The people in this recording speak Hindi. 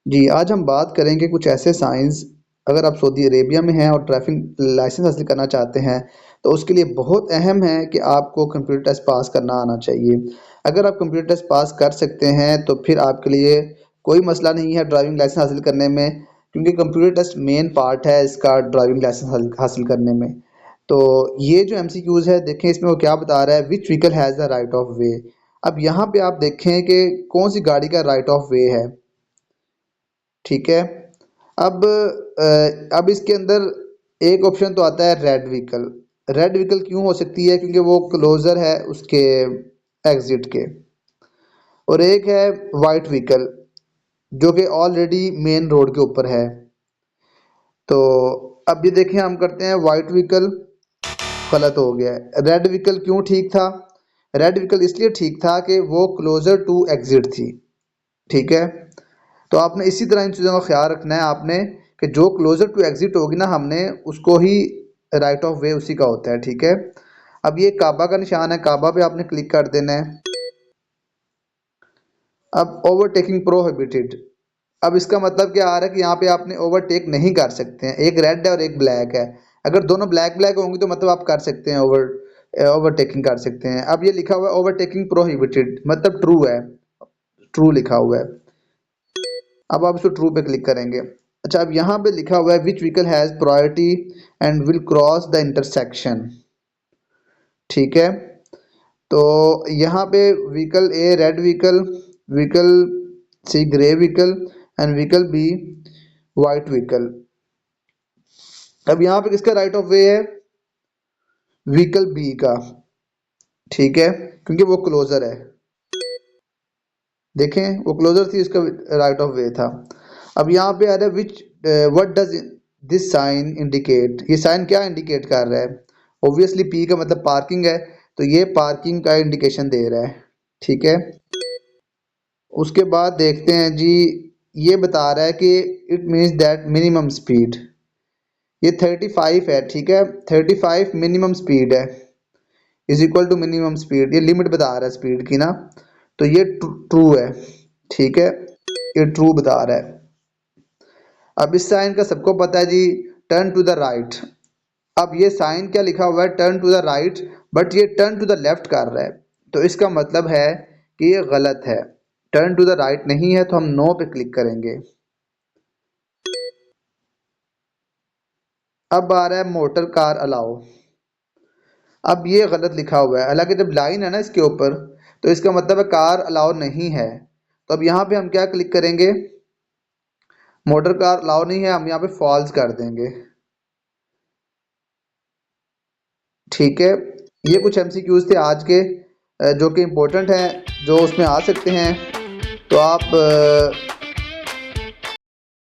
जी, आज हम बात करेंगे कुछ ऐसे साइंस, अगर आप सऊदी अरेबिया में हैं और ड्राइविंग लाइसेंस हासिल करना चाहते हैं, तो उसके लिए बहुत अहम है कि आपको कंप्यूटर टेस्ट पास करना आना चाहिए। अगर आप कंप्यूटर टेस्ट पास कर सकते हैं, तो फिर आपके लिए कोई मसला नहीं है ड्राइविंग लाइसेंस हासिल करने में, क्योंकि कंप्यूटर टेस्ट मेन पार्ट है इसका ड्राइविंग लाइसेंस हासिल करने में। तो ये जो एमसीक्यूज़ है, देखें इसमें वो क्या बता रहा है, which vehicle has the right of वे। अब यहाँ पे आप देखें कि कौन सी गाड़ी का राइट ऑफ वे है। ठीक है। अब इसके अंदर एक ऑप्शन तो आता है रेड व्हीकल। रेड व्हीकल क्यों हो सकती है? क्योंकि वो क्लोजर है उसके एग्जिट के। और एक है वाइट व्हीकल, जो कि ऑलरेडी मेन रोड के ऊपर है। तो अब ये देखें, हम करते हैं वाइट व्हीकल, गलत हो गया है। रेड व्हीकल क्यों ठीक था? रेड व्हीकल इसलिए ठीक था कि वो क्लोजर टू एग्जिट थी। ठीक है। तो आपने इसी तरह इन चीज़ों का ख्याल रखना है आपने, कि जो क्लोजर टू एग्जिट होगी ना, हमने उसको ही राइट ऑफ वे उसी का होता है। ठीक है। अब ये काबा का निशान है, काबा पे आपने क्लिक कर देना है। अब ओवरटेकिंग प्रोहिबिटेड। अब इसका मतलब क्या आ रहा है कि यहाँ पे आपने ओवरटेक नहीं कर सकते हैं। एक रेड है और एक ब्लैक है। अगर दोनों ब्लैक ब्लैक होंगी तो मतलब आप कर सकते हैं, ओवरटेकिंग कर सकते हैं। अब ये लिखा हुआ है ओवरटेकिंग प्रोहिबिटेड, मतलब ट्रू है, ट्रू लिखा हुआ है। अब आप इसको ट्रू पे क्लिक करेंगे। अच्छा, अब यहाँ पे लिखा हुआ है which vehicle has priority and will cross the intersection. ठीक है। तो यहाँ पे vehicle A red vehicle, vehicle C grey vehicle and vehicle B white vehicle. अब यहाँ पे किसका राइट ऑफ वे है? व्हीकल बी का। ठीक है, क्योंकि वो क्लोजर है। देखें, वो क्लोजर थी, इसका राइट ऑफ वे था। अब यहाँ पे आ रहा है which what does this sign indicate. ये साइन क्या इंडिकेट कर रहा है? ऑब्वियसली पी का मतलब पार्किंग है, तो ये पार्किंग का इंडिकेशन दे रहा है। ठीक है। उसके बाद देखते हैं जी, ये बता रहा है कि it means that minimum speed, ये 35 है। ठीक है, 35 मिनिमम स्पीड है, is equal to minimum speed, ये लिमिट बता रहा है स्पीड की ना, तो ये ट्रू है। ठीक है, ये ट्रू बता रहा है। अब इस साइन का सबको पता है जी, टर्न टू द राइट। अब ये साइन क्या लिखा हुआ है? Turn to the right, but ये टर्न टू द लेफ्ट कर रहा है, तो इसका मतलब है कि ये गलत है। टर्न टू द राइट नहीं है, तो हम नो पे क्लिक करेंगे। अब आ रहा है मोटर कार अलाउ। अब ये गलत लिखा हुआ है, हालांकि जब लाइन है ना इसके ऊपर, तो इसका मतलब है कार अलाउ नहीं है। तो अब यहाँ पे हम क्या क्लिक करेंगे? मोटर कार अलाउ नहीं है, हम यहाँ पे फॉल्स कर देंगे। ठीक है। ये कुछ एमसीक्यूज थे आज के, जो कि इम्पोर्टेंट हैं, जो उसमें आ सकते हैं। तो आप